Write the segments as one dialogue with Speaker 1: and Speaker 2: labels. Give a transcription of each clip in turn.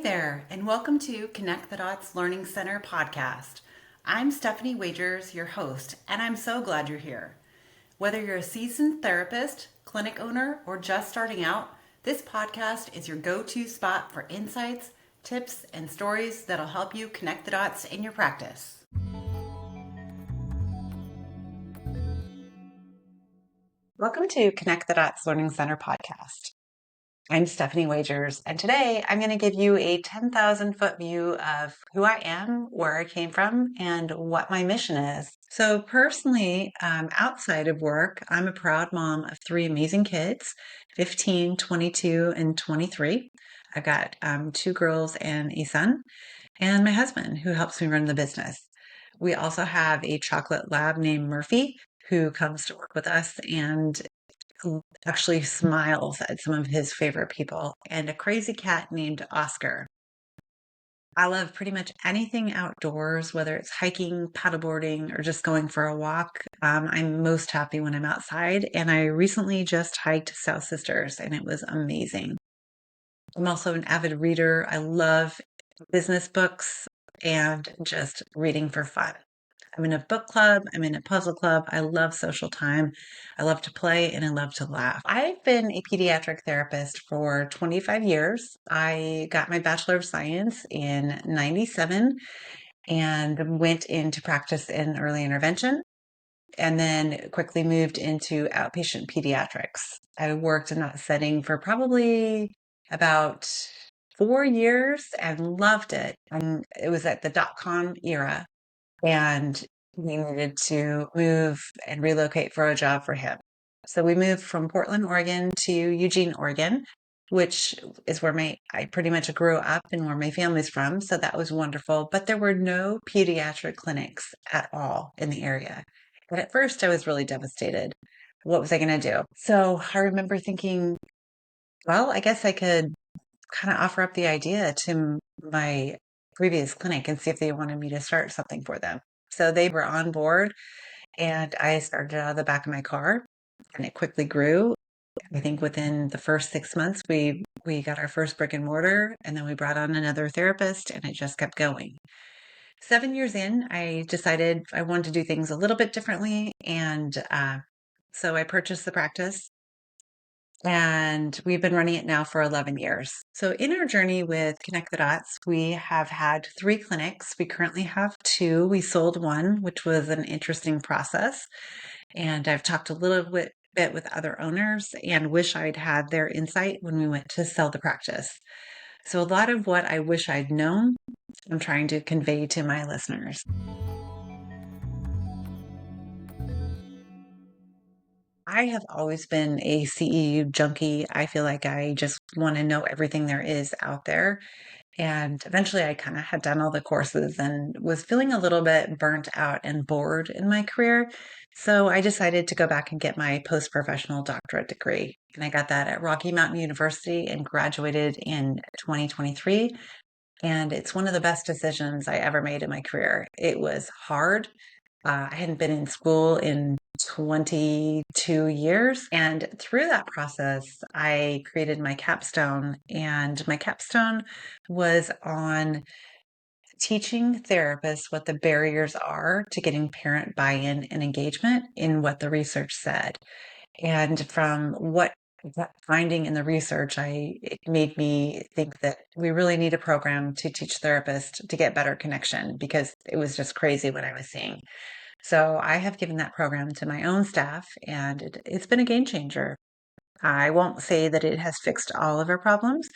Speaker 1: there, and welcome to Connect the Dots Learning Center podcast. I'm Stephanie Wagers, your host, and I'm so glad you're here. Whether you're a seasoned therapist, clinic owner, or just starting out, this podcast is your go-to spot for insights, tips, and stories that'll help you connect the dots in your practice. Welcome to Connect the Dots Learning Center podcast. I'm Stephanie Wagers, and today I'm going to give you a 10,000-foot view of who I am, where I came from, and what my mission is. So personally, outside of work, I'm a proud mom of three amazing kids, 15, 22, and 23. I've got two girls and a son, and my husband, who helps me run the business. We also have a chocolate lab named Murphy, who comes to work with us and who actually smiles at some of his favorite people, and a crazy cat named Oscar. I love pretty much anything outdoors, whether it's hiking, paddleboarding, or just going for a walk. I'm most happy when I'm outside, and I recently just hiked South Sisters, and it was amazing. I'm also an avid reader. I love business books and just reading for fun. I'm in a book club. I'm in a puzzle club. I love social time. I love to play and I love to laugh. I've been a pediatric therapist for 25 years. I got my Bachelor of Science in 97 and went into practice in early intervention and then quickly moved into outpatient pediatrics. I worked in that setting for probably about 4 years and loved it. And it was at the dot-com era, and we needed to move and relocate for a job for him. So we moved from Portland, Oregon to Eugene, Oregon, which is where I pretty much grew up and where my family's from. So that was wonderful. But there were no pediatric clinics at all in the area. And at first I was really devastated. What was I going to do? So I remember thinking, well, I guess I could kind of offer up the idea to my previous clinic and see if they wanted me to start something for them. So they were on board, and I started out of the back of my car, and it quickly grew. I think within the first 6 months, we got our first brick and mortar, and then we brought on another therapist, and it just kept going. 7 years in, I decided I wanted to do things a little bit differently, and so I purchased the practice. And we've been running it now for 11 years. So in our journey with Connect the Dots, we have had 3 clinics. We currently have 2. We sold one, which was an interesting process. And I've talked a little bit with other owners and wish I'd had their insight when we went to sell the practice. So a lot of what I wish I'd known, I'm trying to convey to my listeners. I have always been a CEU junkie. I feel like I just want to know everything there is out there. And eventually I kind of had done all the courses and was feeling a little bit burnt out and bored in my career. So I decided to go back and get my post-professional doctorate degree. And I got that at Rocky Mountain University and graduated in 2023. And it's one of the best decisions I ever made in my career. It was hard. I hadn't been in school in 22 years. And through that process, I created my capstone. And my capstone was on teaching therapists what the barriers are to getting parent buy in and engagement in what the research said. And from what that finding in the research, it made me think that we really need a program to teach therapists to get better connection because it was just crazy what I was seeing. So I have given that program to my own staff, and it's been a game changer. I won't say that it has fixed all of our problems,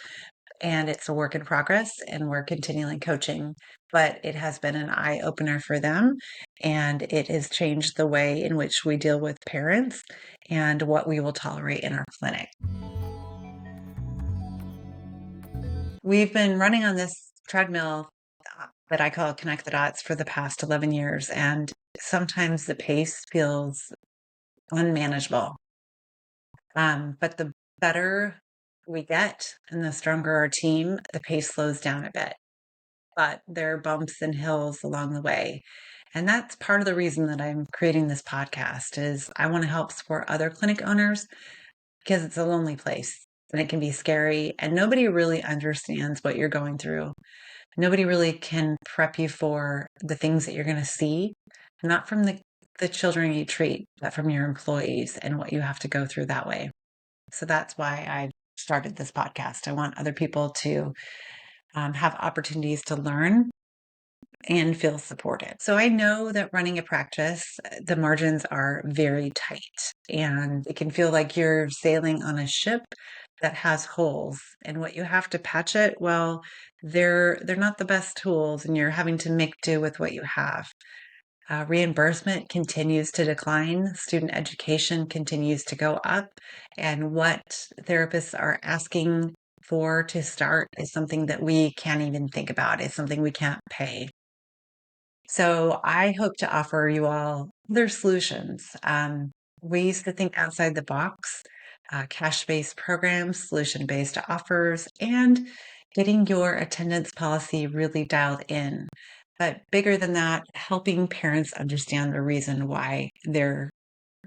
Speaker 1: and it's a work in progress, and we're continually coaching, but it has been an eye opener for them, and it has changed the way in which we deal with parents and what we will tolerate in our clinic. We've been running on this treadmill that I call Connect the Dots for the past 11 years, and sometimes the pace feels unmanageable. But the better we get and the stronger our team, the pace slows down a bit. But there are bumps and hills along the way. And that's part of the reason that I'm creating this podcast is I want to help support other clinic owners because it's a lonely place. and it can be scary, and nobody really understands what you're going through. Nobody really can prep you for the things that you're going to see, not from the children you treat, but from your employees and what you have to go through that way. So that's why I started this podcast. I want other people to have opportunities to learn and feel supported. So I know that running a practice, the margins are very tight, and it can feel like you're sailing on a ship that has holes, and what you have to patch it, well, they're not the best tools, and you're having to make do with what you have. Reimbursement continues to decline, student education continues to go up, and what therapists are asking for to start is something that we can't even think about. It's something we can't pay. So I hope to offer you all other solutions, ways to think outside the box, cash-based programs, solution-based offers, and getting your attendance policy really dialed in. But bigger than that, helping parents understand the reason why they're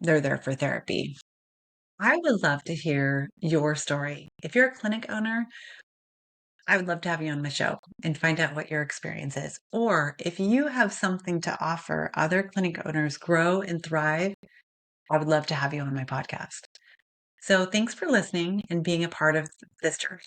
Speaker 1: there for therapy. I would love to hear your story. If you're a clinic owner, I would love to have you on my show and find out what your experience is. Or if you have something to offer other clinic owners grow and thrive, I would love to have you on my podcast. So thanks for listening and being a part of this journey.